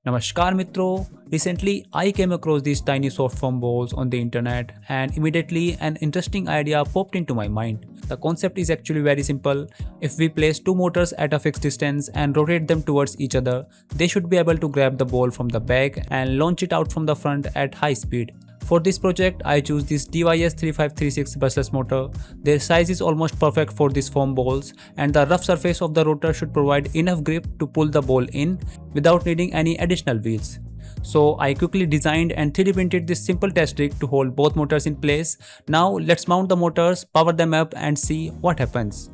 Namaskar Mitro. Recently, I came across these tiny soft foam balls on the internet, and immediately an interesting idea popped into my mind. The concept is actually very simple. If we place two motors at a fixed distance and rotate them towards each other, they should be able to grab the ball from the back and launch it out from the front at high speed. For this project, I choose this DYS3536 brushless motor. Their size is almost perfect for these foam balls, and the rough surface of the rotor should provide enough grip to pull the ball in without needing any additional wheels. So I quickly designed and 3D printed this simple test rig to hold both motors in place. Now let's mount the motors, power them up and see what happens.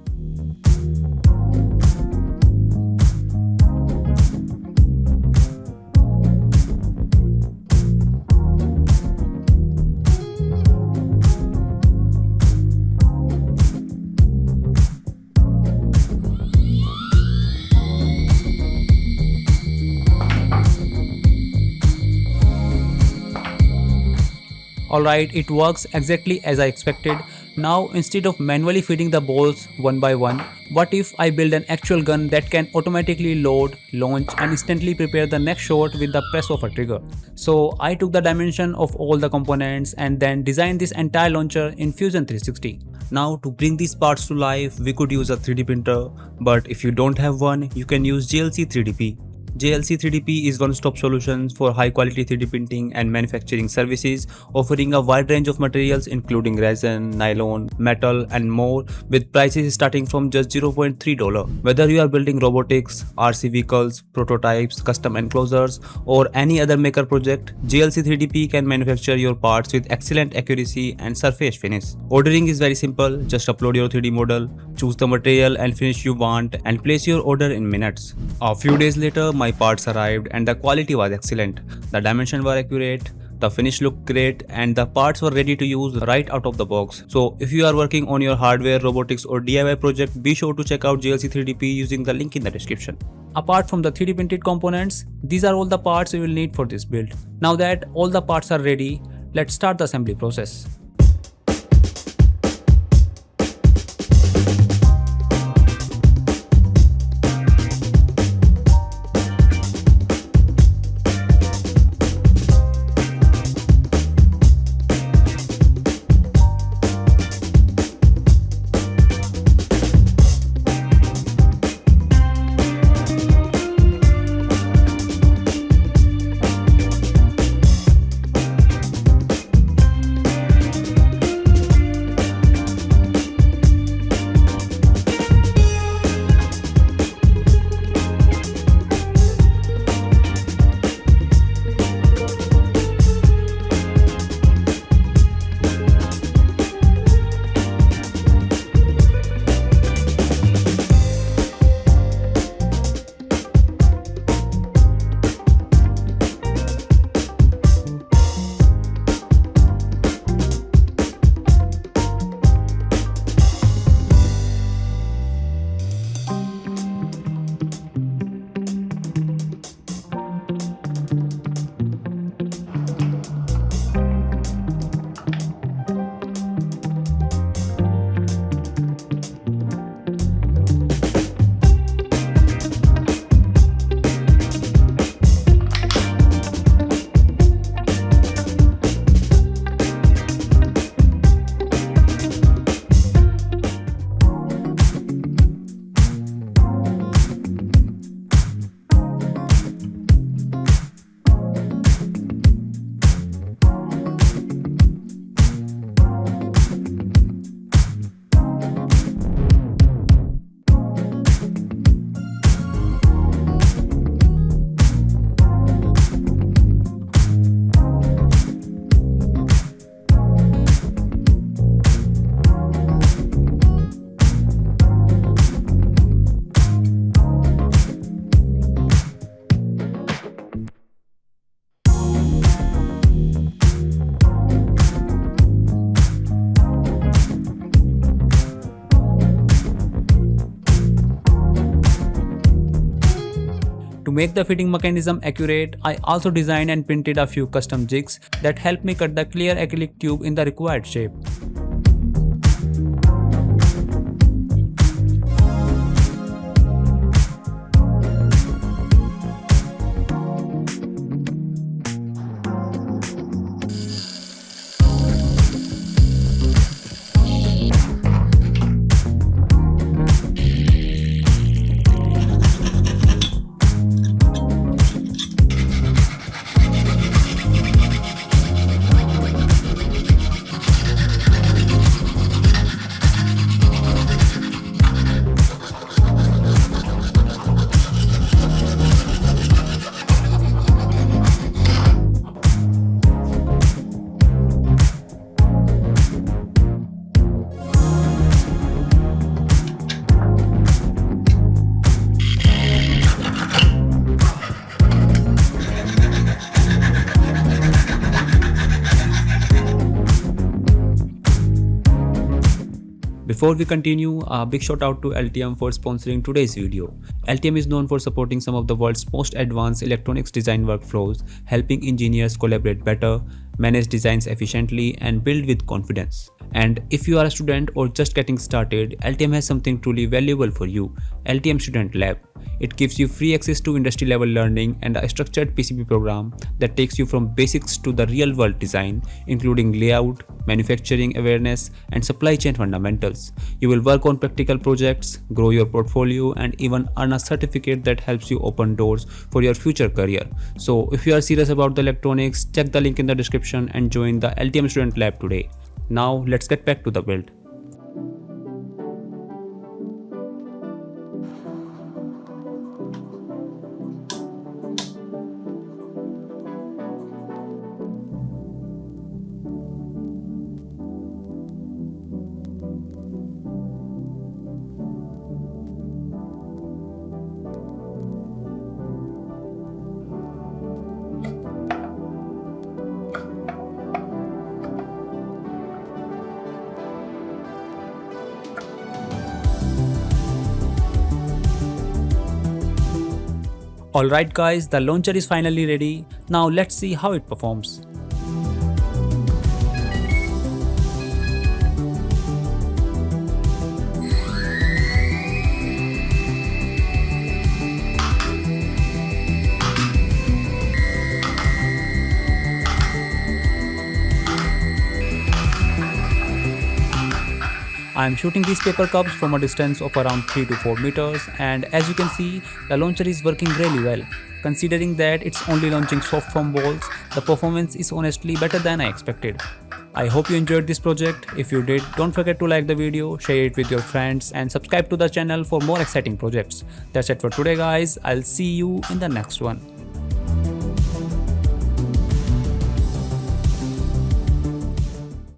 Alright, it works exactly as I expected. Now instead of manually feeding the balls one by one, what if I build an actual gun that can automatically load, launch and instantly prepare the next shot with the press of a trigger. So I took the dimension of all the components and then designed this entire launcher in Fusion 360. Now to bring these parts to life, we could use a 3D printer, but if you don't have one, you can use JLC 3DP. JLC 3DP is one-stop solution for high-quality 3D printing and manufacturing services, offering a wide range of materials including resin, nylon, metal and more, with prices starting from just $0.3. Whether you are building robotics, RC vehicles, prototypes, custom enclosures or any other maker project, JLC 3DP can manufacture your parts with excellent accuracy and surface finish. Ordering is very simple, just upload your 3D model, choose the material and finish you want and place your order in minutes. A few days later, my parts arrived and the quality was excellent. The dimensions were accurate, the finish looked great and the parts were ready to use right out of the box. So if you are working on your hardware, robotics or DIY project, be sure to check out JLC 3DP using the link in the description. Apart from the 3D printed components, these are all the parts you will need for this build. Now that all the parts are ready, let's start the assembly process. To make the fitting mechanism accurate, I also designed and printed a few custom jigs that help me cut the clear acrylic tube in the required shape. Before we continue, a big shout out to LTM for sponsoring today's video. LTM is known for supporting some of the world's most advanced electronics design workflows, helping engineers collaborate better, manage designs efficiently, and build with confidence. And if you are a student or just getting started, LTM has something truly valuable for you: LTM Student Lab. It gives you free access to industry level learning and a structured PCB program that takes you from basics to the real world design, including layout, manufacturing awareness, and supply chain fundamentals. You will work on practical projects, grow your portfolio, and even earn a certificate that helps you open doors for your future career. So if you are serious about the electronics, check the link in the description and join the LTM Student Lab today. Now let's get back to the build. Alright guys, the launcher is finally ready. Now let's see how it performs. I am shooting these paper cups from a distance of around 3 to 4 meters, and as you can see, the launcher is working really well. Considering that it's only launching soft foam balls, the performance is honestly better than I expected. I hope you enjoyed this project. If you did, don't forget to like the video, share it with your friends, and subscribe to the channel for more exciting projects. That's it for today guys. I'll see you in the next one.